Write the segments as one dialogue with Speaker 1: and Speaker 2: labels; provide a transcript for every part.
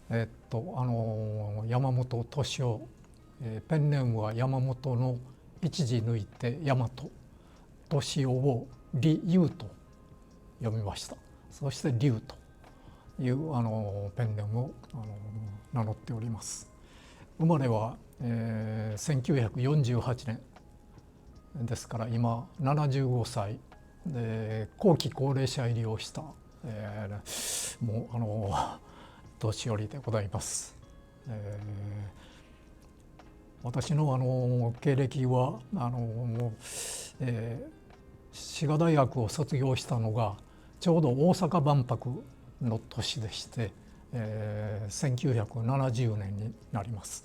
Speaker 1: 山本敏夫、ペンネームは山本の一字抜いて大和、敏夫を李勇と読みました。そして龍というペンネームを名乗っております。生まれは、1948年ですから今75歳で後期高齢者入りをした、もう年寄りでございます。私の経歴は滋賀大学を卒業したのがちょうど大阪万博の年でして、1970年になります。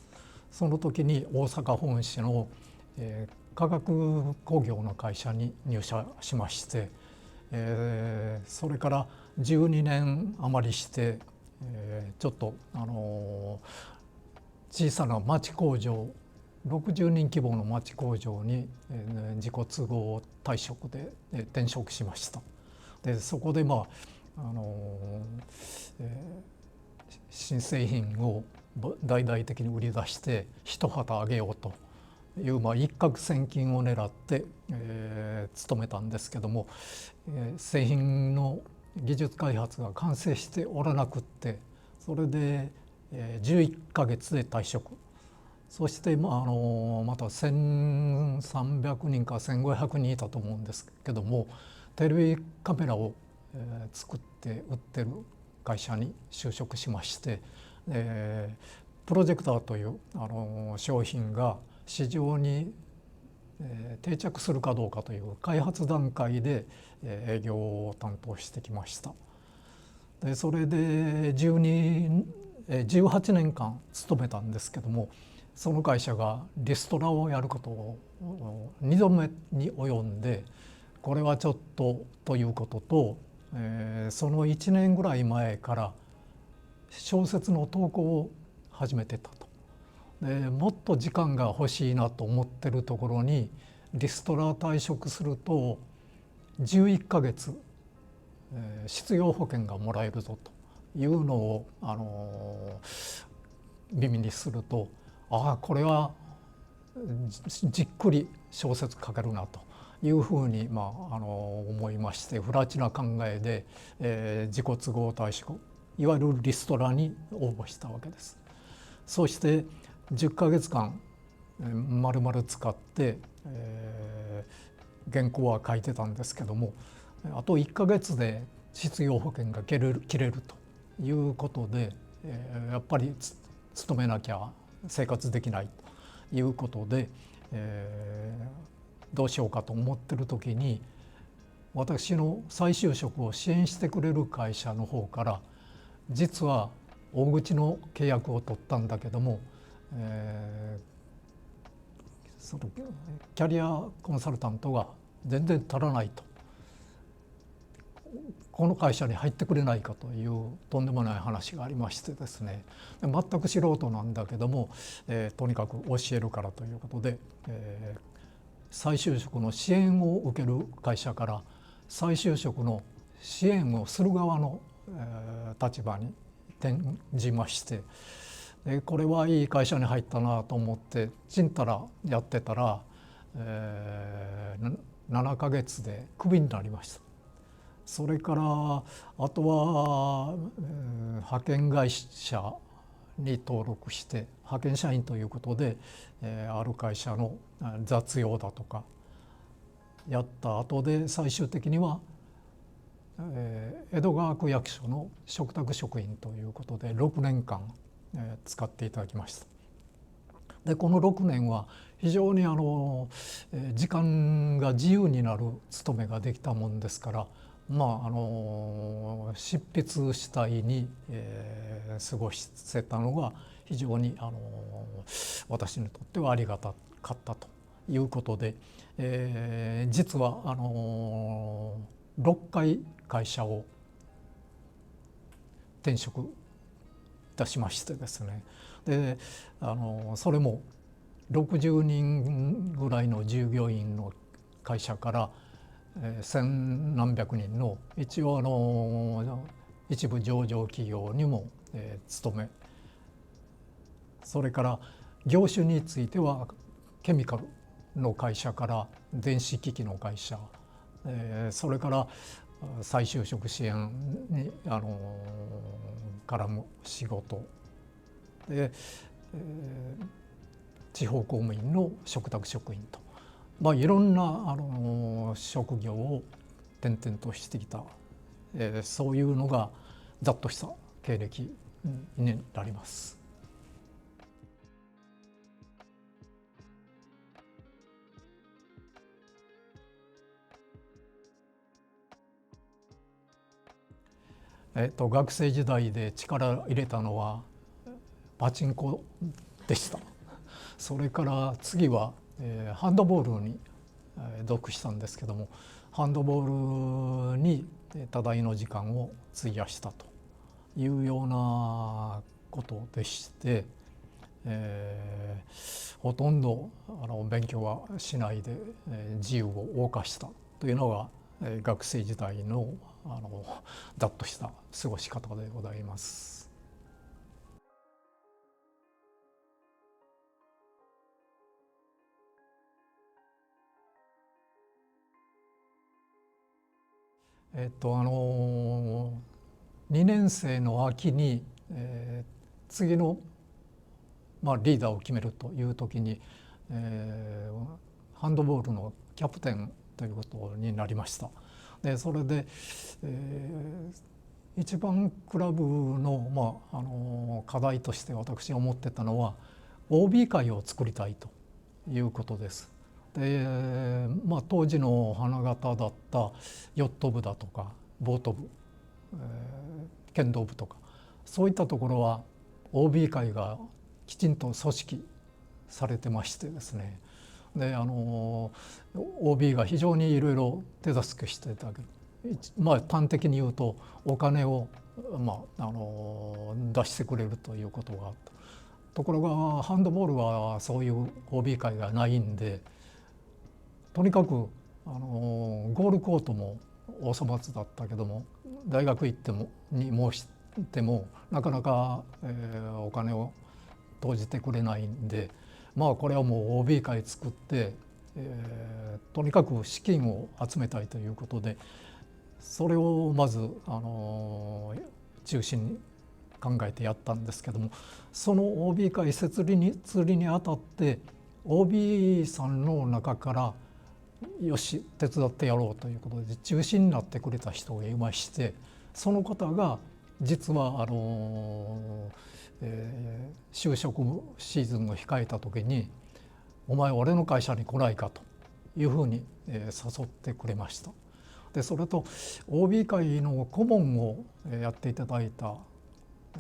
Speaker 1: その時に大阪本市の、化学工業の会社に入社しまして、それから12年余りして、ちょっと小さな町工場60人規模の町工場に、自己都合退職で、転職しました。でそこで新製品を大々的に売り出して一旗あげようという、一攫千金を狙って、勤めたんですけども、製品の技術開発が完成しておらなくって、それで、11ヶ月で退職。そしてまた1300人か1500人いたと思うんですけども、テレビカメラを作って売ってる会社に就職しまして、プロジェクターという商品が市場に定着するかどうかという開発段階で営業を担当してきました。でそれで18年間勤めたんですけども、その会社がリストラをやることを2度目に及んで、これはちょっとということと、その1年ぐらい前から小説の投稿を始めてたと。でもっと時間が欲しいなと思ってるところに、リストラ退職すると11ヶ月、失業保険がもらえるぞというのを耳にすると、これはじっくり小説書けるなというふうに思いまして、不埒な考えで、自己都合退職、いわゆるリストラに応募したわけです。そして10ヶ月間丸々使って、原稿は書いてたんですけども、あと1ヶ月で失業保険が切れるということで、やっぱり勤めなきゃ生活できないということで、どうしようかと思ってる時に、私の再就職を支援してくれる会社の方から、実は大口の契約を取ったんだけども、そのキャリアコンサルタントが全然足らないと、この会社に入ってくれないかというとんでもない話がありましてですね、全く素人なんだけども、とにかく教えるからということで、再就職の支援を受ける会社から再就職の支援をする側の、立場に転じまして、これはいい会社に入ったなと思ってちんたらやってたら、7ヶ月でクビになりました。それからあとは、派遣会社に登録して派遣社員ということで、ある会社の雑用だとかやった後で、最終的には、江戸川区役所の嘱託職員ということで6年間、使っていただきました。でこの6年は非常に時間が自由になる勤めができたもんですから、執筆主体に、過ごせたのが非常に私にとってはありがたかったということで、実は6回会社を転職いたしましてですね、でそれも60人ぐらいの従業員の会社から千何百人の一応一部上場企業にも、勤めそれから業種についてはケミカルの会社から電子機器の会社、それから再就職支援に絡む仕事で、地方公務員の嘱託職員と、いろんな職業を転々としてきた、そういうのがざっとした経歴になります。学生時代で力入れたのはパチンコでした。それから次は、ハンドボールに属したんですけども、ハンドボールに多大の時間を費やしたというようなことでして、ほとんど勉強はしないで自由を謳歌したというのが学生時代のざっとした過ごし方でございます。2年生の秋に、次の、リーダーを決めるという時に、ハンドボールのキャプテンということになりました。でそれで、一番クラブの、課題として私が思ってたのは OB 会を作りたいということです。で当時の花形だったヨット部だとかボート部、剣道部とかそういったところは OB 会がきちんと組織されてましてですね、でOB が非常にいろいろ手助けしていただける、端的に言うとお金を、出してくれるということがあった。ところがハンドボールはそういう OB 会がないんで、とにかくゴールコートもお粗末だったけども、大学行ってもに申してもなかなか、お金を投じてくれないんで、これはもう OB 会作って、とにかく資金を集めたいということで、それをまず中心に考えてやったんですけども、その OB 会設立にあたって OB さんの中からよし手伝ってやろうということで中心になってくれた人がいまして、その方が実は就職シーズンを控えた時に「お前俺の会社に来ないか」というふうに誘ってくれました。でそれと OB 会の顧問をやっていただいた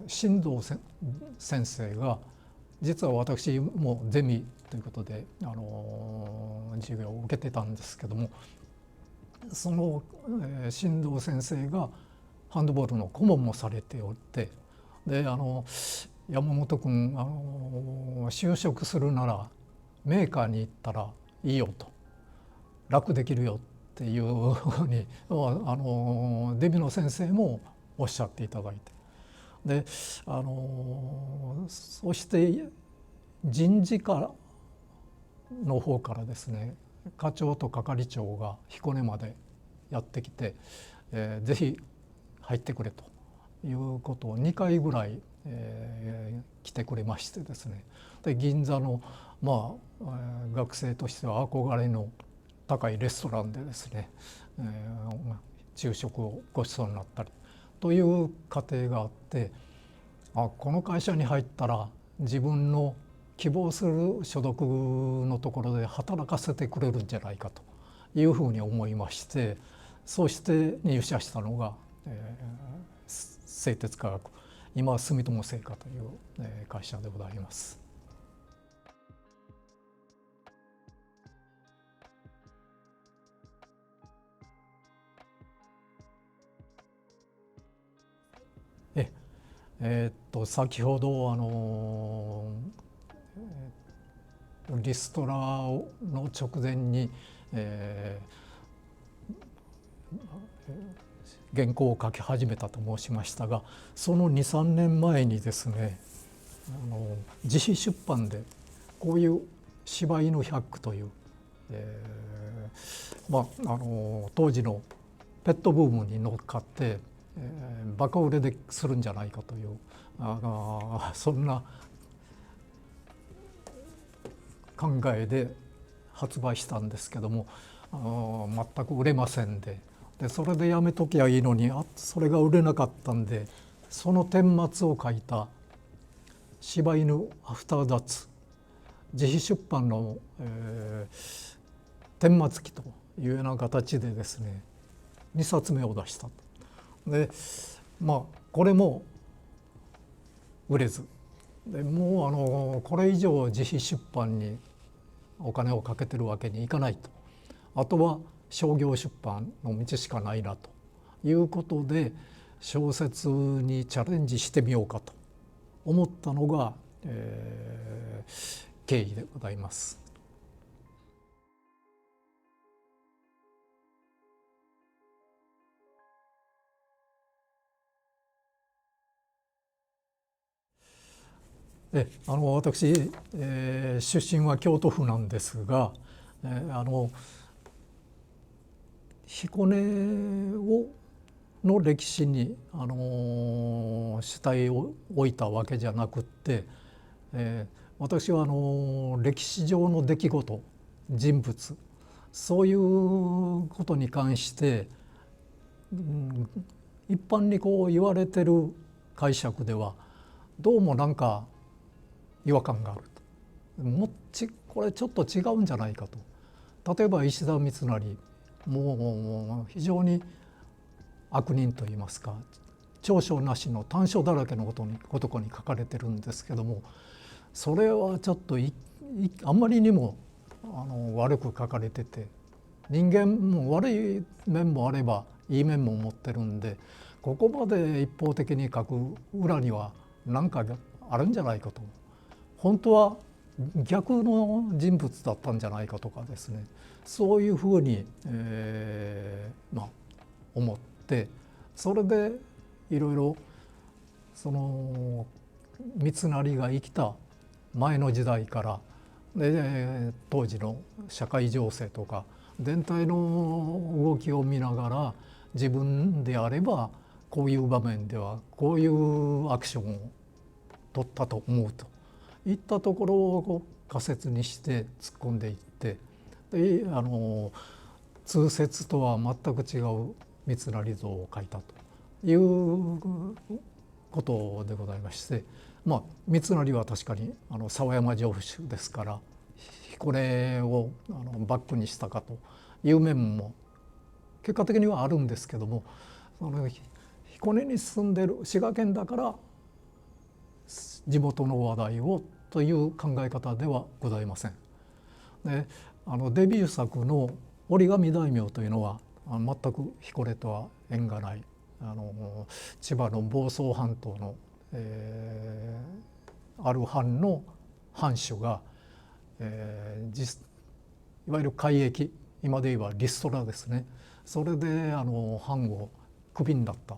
Speaker 1: 新藤先生が実は私もゼミということで授業を受けてたんですけども、その新藤先生がハンドボールの顧問もされておって、で山本君就職するならメーカーに行ったらいいよと、楽できるよっていうふうにデビの先生もおっしゃっていただいて、でそして人事課の方からですね、課長と係長が彦根までやってきて、ぜひ入ってくれということを2回ぐらい、来てくれましてですね、で銀座の学生としては憧れの高いレストランでですね、昼食をご馳走になったりという過程があって、この会社に入ったら自分の希望する所属のところで働かせてくれるんじゃないかというふうに思いまして、そうして入社したのが、製鉄化学、今は住友製菓という、会社でございます。先ほどリストラの直前に、原稿を書き始めたと申しましたが、その 2,3 年前にですね、自費出版でこういう柴犬百句という、当時のペットブームに乗っかって、バカ売れでするんじゃないかというそんな考えで発売したんですけども、全く売れませんで、それでやめときゃいいのにそれが売れなかったんで、その顛末を書いた柴犬アフターダッツ、自費出版の、顛末記というような形でですね2冊目を出したと。でこれも売れずで、もうこれ以上自費出版にお金をかけてるわけにいかないと、あとは商業出版の道しかないなということで小説にチャレンジしてみようかと思ったのが、経緯でございます。私、出身は京都府なんですが、彦根の歴史に、主体を置いたわけじゃなくって、私は歴史上の出来事、人物、そういうことに関して、一般にこう言われてる解釈ではどうもなんか違和感があると、これちょっと違うんじゃないかと。例えば石田三成、もう非常に悪人といいますか長所なしの短所だらけの男に書かれてるんですけども、それはちょっとあんまりにも悪く書かれてて、人間も悪い面もあればいい面も持ってるんで、ここまで一方的に書く裏には何かあるんじゃないかと、本当は逆の人物だったんじゃないかとかですね、そういうふうに、思って、それでいろいろその三成が生きた前の時代からで当時の社会情勢とか全体の動きを見ながら、自分であればこういう場面ではこういうアクションを取ったと思うといったところを仮説にして突っ込んでいって、で通説とは全く違う三成像を描いたということでございまして、三成は確かに沢山城主ですから彦根をバックにしたかという面も結果的にはあるんですけども、彦根に住んでる滋賀県だから地元の話題をという考え方ではございません。でデビュー作の「折紙大名」というのは全く彦根とは縁がない千葉の房総半島の、ある藩の藩主が、いわゆる改易、今で言えばリストラですね、それで藩をクビになった、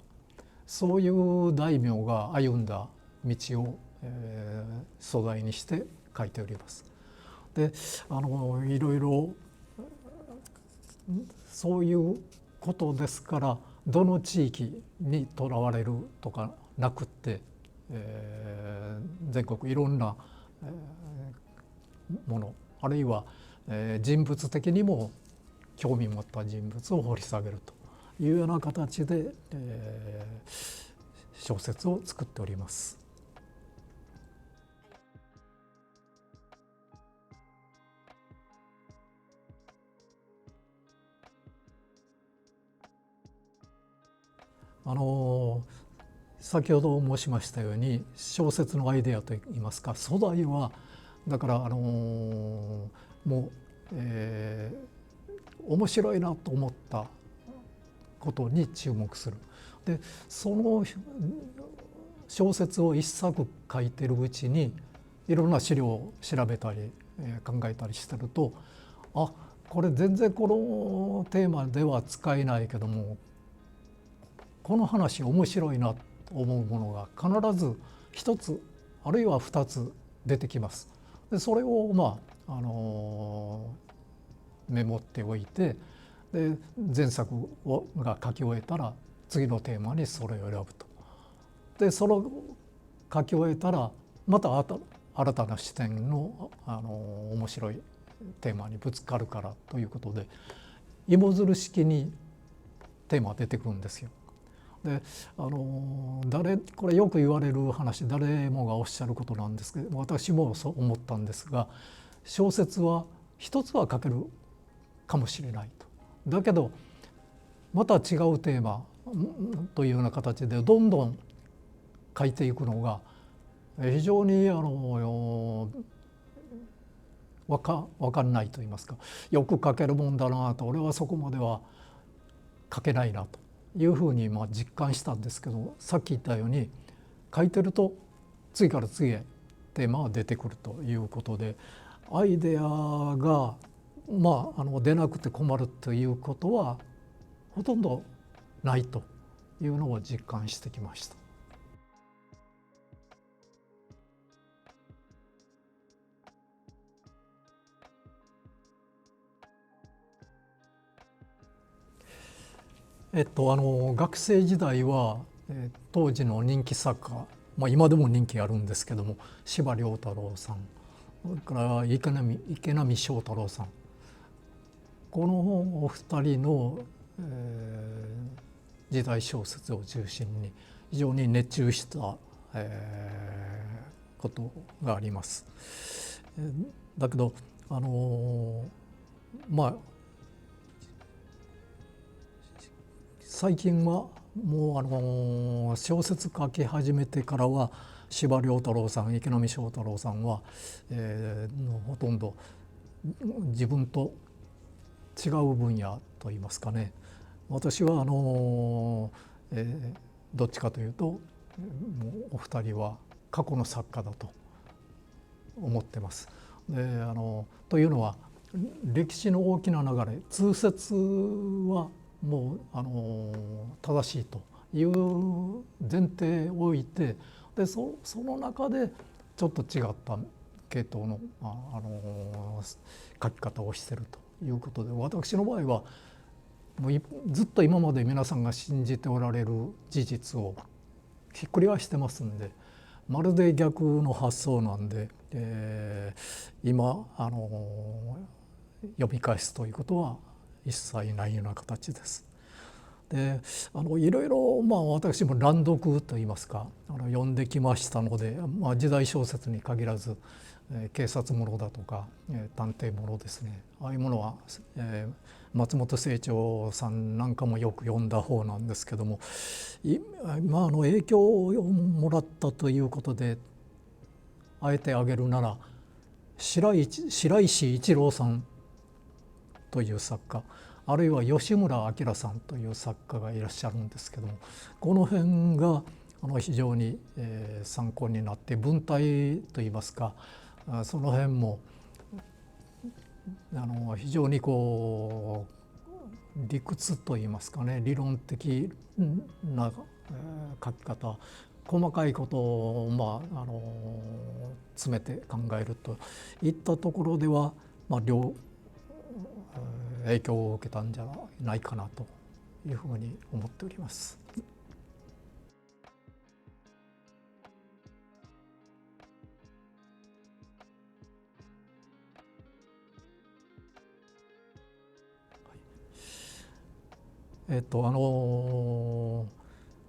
Speaker 1: そういう大名が歩んだ道を、素材にして書いております。でいろいろそういうことですから、どの地域にとらわれるとかなくって、全国いろんな、もの、あるいは、人物的にも興味を持った人物を掘り下げるというような形で、小説を作っております。先ほど申しましたように小説のアイデアといいますか素材はだからもう、面白いなと思ったことに注目する。でその小説を一作書いてるうちにいろんな資料を調べたり、考えたりしてると、これ全然このテーマでは使えないけどもこの話面白いなと思うものが必ず一つあるいは2つ出てきます。でそれをメモっておいて、で前作が書き終えたら次のテーマにそれを選ぶと。でそれを書き終えたらまた新たな視点の、面白いテーマにぶつかるからということで、芋づる式にテーマが出てくるんですよ。でこれよく言われる話、誰もがおっしゃることなんですけど、私もそう思ったんですが、小説は一つは書けるかもしれないと。だけどまた違うテーマというような形でどんどん書いていくのが非常に分かんないと言いますか、よく書けるもんだなと、俺はそこまでは書けないなというふうに実感したんですけど、さっき言ったように書いてると次から次へテーマが出てくるということで、アイデアが出なくて困るということはほとんどないというのを実感してきました。学生時代は、当時の人気作家、今でも人気あるんですけども、司馬遼太郎さん、それから池波正太郎さん、このお二人の、時代小説を中心に非常に熱中した、ことがあります。だけど最近はもう小説書き始めてからは司馬遼太郎さん、池波正太郎さんは、ほとんど自分と違う分野といいますかね。私はどっちかというともうお二人は過去の作家だと思ってます。でというのは歴史の大きな流れ、通説はもう正しいという前提を置いて、でその中でちょっと違った系統の、書き方をしているということで、私の場合はもうずっと今まで皆さんが信じておられる事実をひっくり返してますんで、まるで逆の発想なんで、今読み返すということは一切ないような形です。でいろいろ私も乱読といいますか読んできましたので、時代小説に限らず、警察ものだとか、探偵ものですね、ああいうものは、松本清張さんなんかもよく読んだ方なんですけども、今影響をもらったということであえて挙げるなら白石一郎さんという作家、あるいは吉村明さんという作家がいらっしゃるんですけども、この辺が非常に参考になって、文体といいますかその辺も非常に理屈といいますかね、理論的な書き方、細かいことを詰めて考えるといったところでは、影響を受けたんじゃないかなというふうに思っております。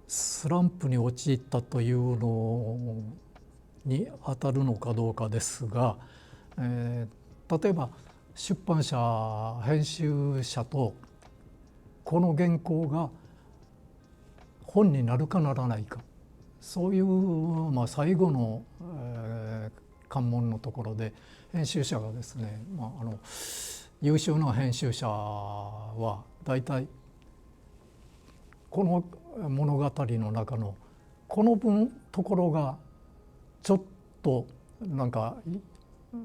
Speaker 1: スランプに陥ったというのに当たるのかどうかですが、例えば出版社編集者とこの原稿が本になるかならないか、そういう、最後の、関門のところで編集者がですね、優秀な編集者はだいたいこの物語の中のこのところがちょっとなんか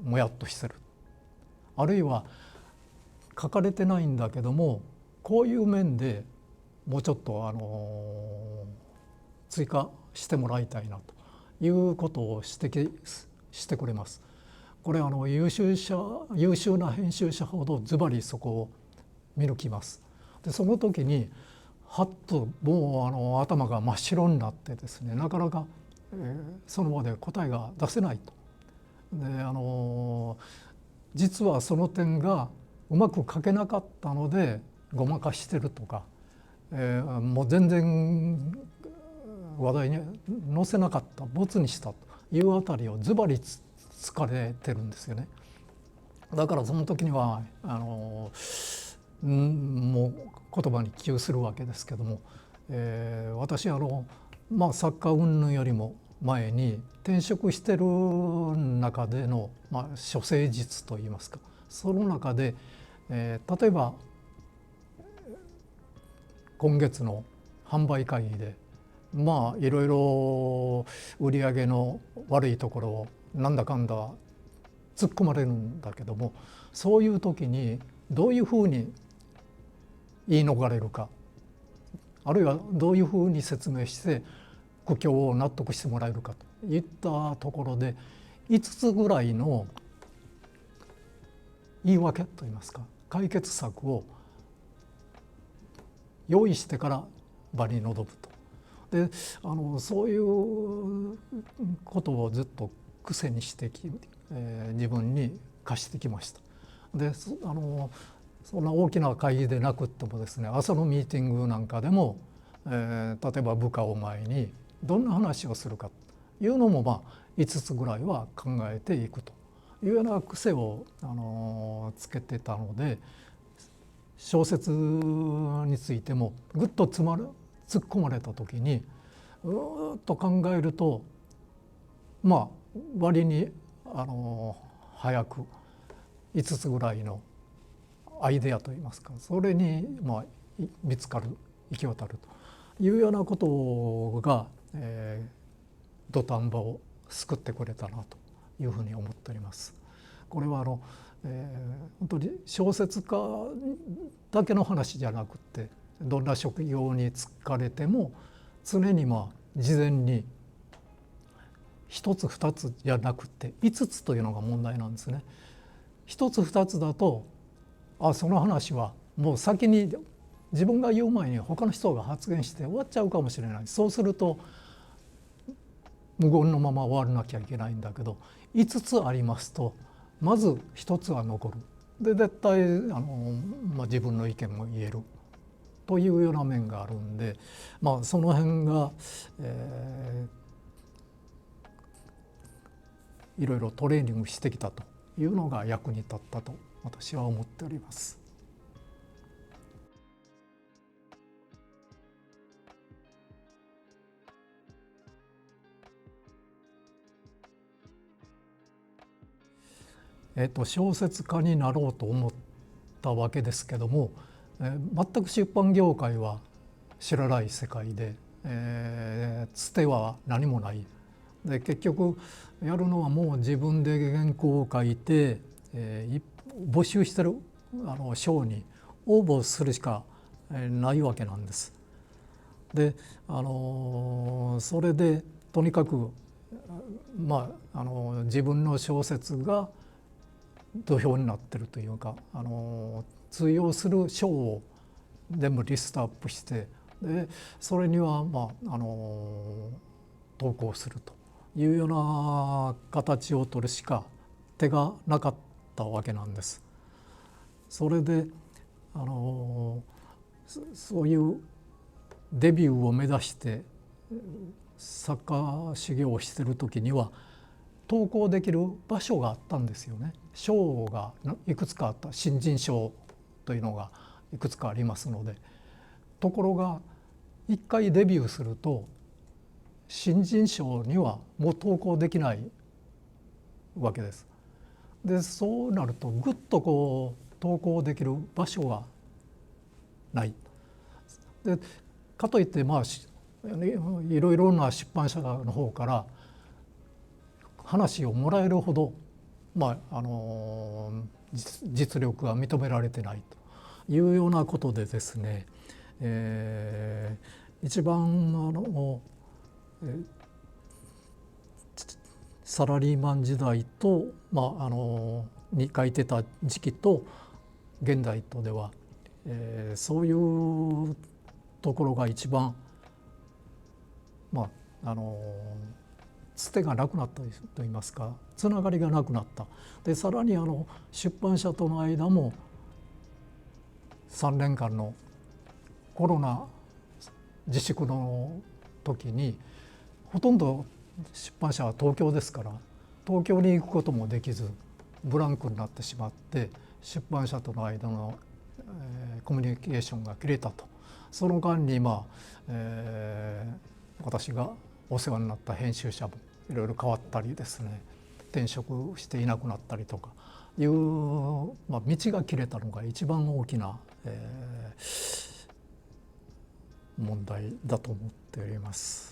Speaker 1: もやっとしてる、あるいは書かれてないんだけどもこういう面でもうちょっと追加してもらいたいなということを指摘してくれます。これ優秀な編集者ほどズバリそこを見抜きます。でその時にはっともう頭が真っ白になってですね、なかなか、その場で答えが出せないと。で実はその点がうまく書けなかったのでごまかしてるとか、もう全然話題に載せなかった、ボツにしたというあたりをズバリつかれてるんですよね。だからその時にはもう言葉に窮するわけですけども、私作家云々よりも前に転職してる中での、処世術といいますか、その中で、例えば今月の販売会議でいろいろ売り上げの悪いところをなんだかんだ突っ込まれるんだけども、そういう時にどういうふうに言い逃れるか、あるいはどういうふうに説明して苦境を納得してもらえるかといったところで5つぐらいの言い訳といいますか解決策を用意してから場に臨むと。でそういうことをずっと癖にして自分に課してきました。でそんな大きな会議でなくってもですね、朝のミーティングなんかでも、例えば部下を前にどんな話をするかというのも5つぐらいは考えていくというような癖をつけてたので、小説についてもぐっと突っ込まれた時にうーっと考えると割に早く5つぐらいのアイデアといいますか、それに見つかる、行き渡るというようなことが、土壇場を救ってくれたなというふうに思っております。これは本当に小説家だけの話じゃなくて、どんな職業に就かれても常に事前に1つ2つじゃなくて5つというのが問題なんですね。1つ2つだとその話はもう先に自分が言う前に他の人が発言して終わっちゃうかもしれない。そうすると無言のまま終わらなきゃいけないんだけど、5つありますとまず1つは残る。で絶対自分の意見も言えるというような面があるんで、その辺が、いろいろトレーニングしてきたというのが役に立ったと私は思っております。小説家になろうと思ったわけですけども、全く出版業界は知らない世界で、つては何もない。で結局やるのはもう自分で原稿を書いて、募集してる賞に応募するしかないわけなんです。でそれでとにかく自分の小説が土俵になってるというか通用する賞を全部リストアップして、でそれには投稿するというような形を取るしか手がなかったわけなんです。それでそういうデビューを目指して作家修行をしてる時には投稿できる場所があったんですよね。賞がいくつかあった、新人賞というのがいくつかありますので。ところが一回デビューすると新人賞にはもう投稿できないわけです。でそうなるとぐっと投稿できる場所がない。でかといっていろいろな出版社の方から話をもらえるほど、実力が認められてないというようなことでですね、一番サラリーマン時代と、に書いてた時期と現代とでは、そういうところが一番つてがなくなったといいますか、つながりがなくなった。でさらに出版社との間も3年間のコロナ自粛の時にほとんど出版社は東京ですから、東京に行くこともできずブランクになってしまって、出版社との間の、コミュニケーションが切れたと。その間に私がお世話になった編集者もいろいろ変わったりですね、転職していなくなったりとかいう、道が切れたのが一番大きな、問題だと思っております。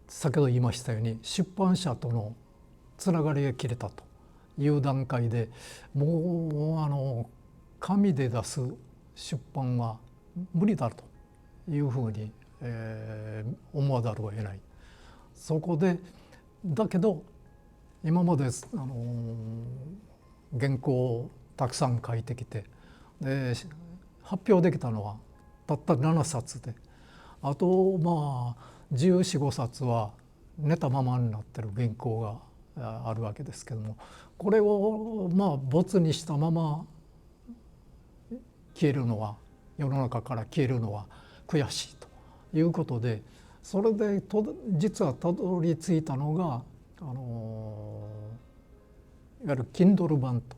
Speaker 1: 先ほど言いましたように出版社とのつながりが切れたという段階で、もう紙で出す出版は無理だというふうに、思わざるを得ない。そこでだけど今まで、原稿をたくさん書いてきて、で発表できたのはたった7冊で、あと14、15冊は寝たままになってる原稿があるわけですけども、これを没にしたまま消えるのは、世の中から消えるのは悔しいということで、それで実はたどり着いたのがいわゆる Kindle 版と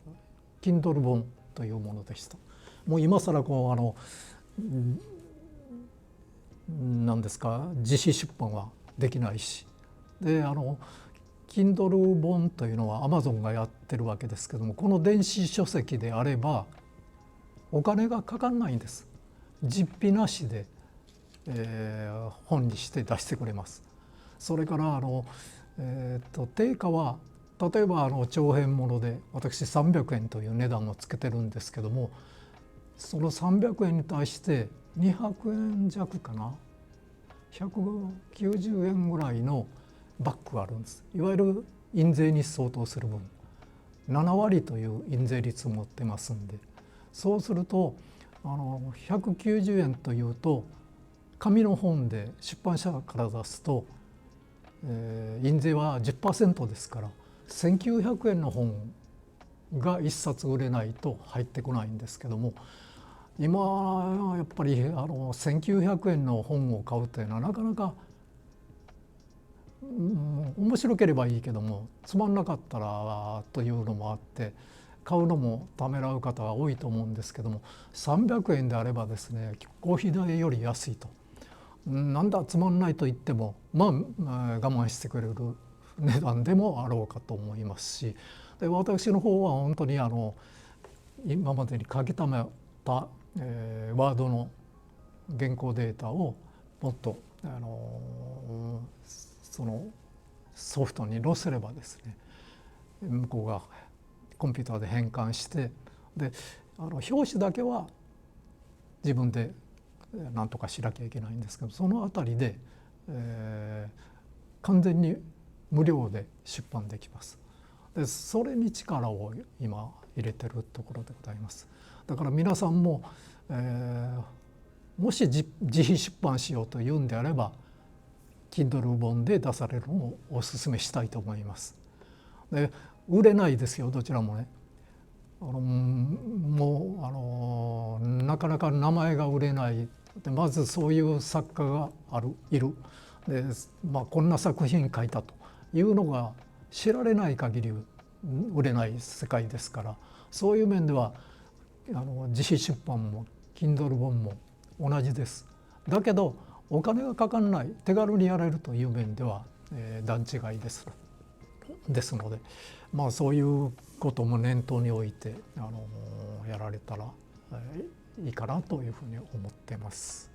Speaker 1: Kindle 本というものでした。もう今更何ですか、自費出版はできないし、でKindle 本というのは Amazon がやってるわけですけども、この電子書籍であればお金がかかんないんです。実費なしで、本にして出してくれます。それから定価は例えば長編もので私300円という値段をつけてるんですけども、その300円に対して200円弱かな、190円ぐらいのバックがあるんです。いわゆる印税に相当する分、7割という印税率を持ってますんで、そうすると190円というと紙の本で出版社から出すと、印税は 10% ですから、1900円の本が1冊売れないと入ってこないんですけども、今やっぱり1900円の本を買うというのはなかなか、面白ければいいけどもつまんなかったらというのもあって買うのもためらう方が多いと思うんですけども、300円であればですね、コーヒー代より安いと。なんだつまんないと言っても我慢してくれる値段でもあろうかと思いますし、で私の方は本当に今までに書き溜めた、ワードの原稿データをもっとそのソフトに載せればですね、向こうがコンピューターで変換して、で表紙だけは自分で何とかしなきゃいけないんですけど、そのあたりで、完全に無料で出版できます。でそれに力を今入れてるところでございます。だから皆さんも、もし自費出版しようというんであれば Kindle 本で出されるのをお勧めしたいと思います。で売れないですよ、どちらもね。もうなかなか名前が売れない。でまずそういう作家がいる。で、こんな作品書いたというのが知られない限り売れない世界ですから、そういう面では自費出版も Kindle 本も同じです。だけどお金がかかんない、手軽にやれるという面では、段違いですので、そういうことも念頭に置いてやられたら、いいかなというふうに思っています。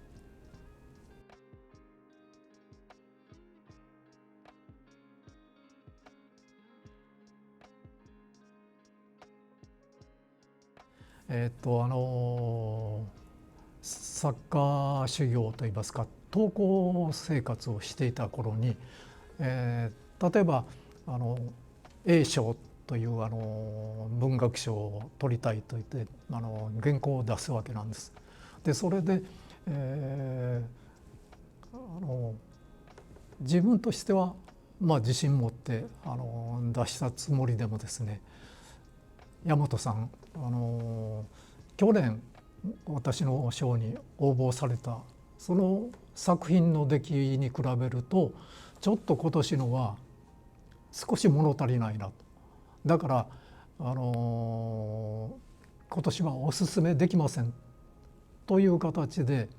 Speaker 1: サッカー修行といいますか登校生活をしていた頃に、例えばA 賞という文学賞を取りたいと言って原稿を出すわけなんです。でそれで、自分としては自信持って出したつもりでもですね、大和さん去年私の賞に応募されたその作品の出来に比べるとちょっと今年のは少し物足りないなと。だから、今年はおすすめできませんという形で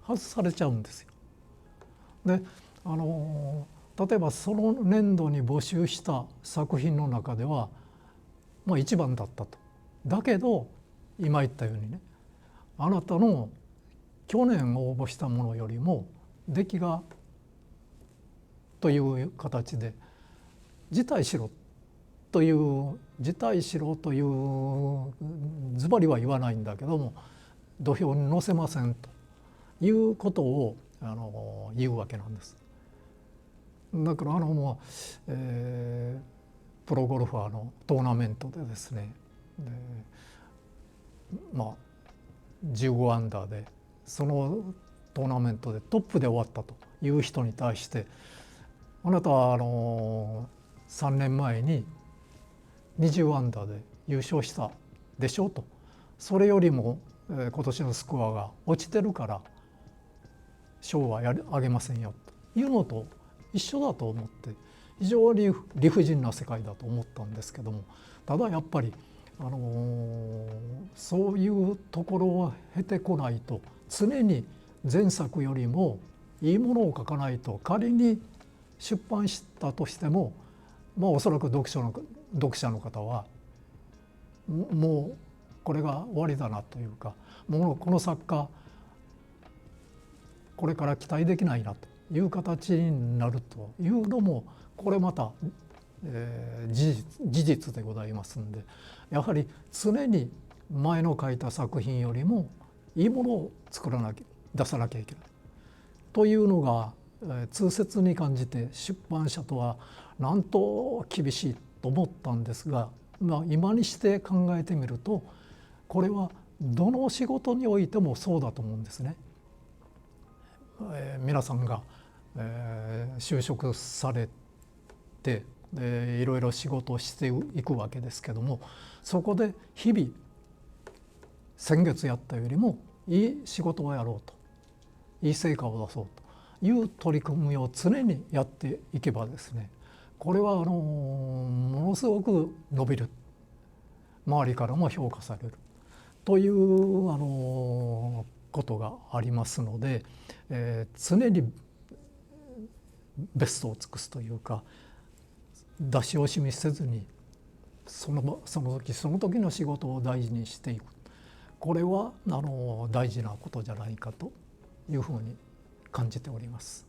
Speaker 1: 外されちゃうんですよ。で例えばその年度に募集した作品の中では一番だったと。だけど今言ったようにね、あなたの去年応募したものよりも出来がという形で辞退しろというズバリは言わないんだけども土俵に乗せませんということを言うわけなんです。だからプロゴルファーのトーナメントでですね、15アンダーでそのトーナメントでトップで終わったという人に対してあなたは3年前に20アンダーで優勝したでしょうと、それよりも今年のスコアが落ちてるから賞はあげませんよというのと一緒だと思って非常に理不尽な世界だと思ったんですけども、ただやっぱりそういうところを経てこないと常に前作よりもいいものを書かないと仮に出版したとしてもおそらく読者の方はもうこれが終わりだなというかもうこの作家これから期待できないなという形になるというのもこれまた、事実でございますんで、やはり常に前の書いた作品よりもいいものを出さなきゃいけないというのが痛切に感じて出版社とはなんと厳しいと思ったんですが、今にして考えてみるとこれはどの仕事においてもそうだと思うんですね。皆さんが、就職されていろいろ仕事をしていくわけですけども、そこで日々先月やったよりもいい仕事をやろうといい成果を出そうという取り組みを常にやっていけばですね、これはものすごく伸びる、周りからも評価されるということがありますので、常にベストを尽くすというか出し惜しみせずにその時の仕事を大事にしていく、これは大事なことじゃないかというふうに感じております。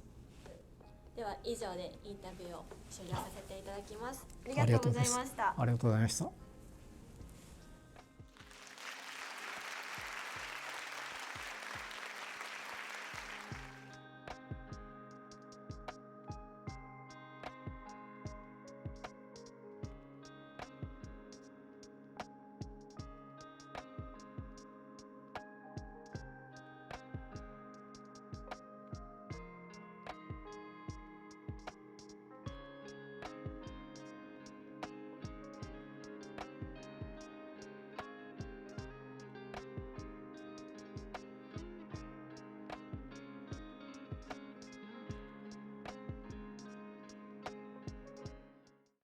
Speaker 2: では以上でインタビューを終了させていただきます。ありがとうございました。
Speaker 1: ありがとうございました。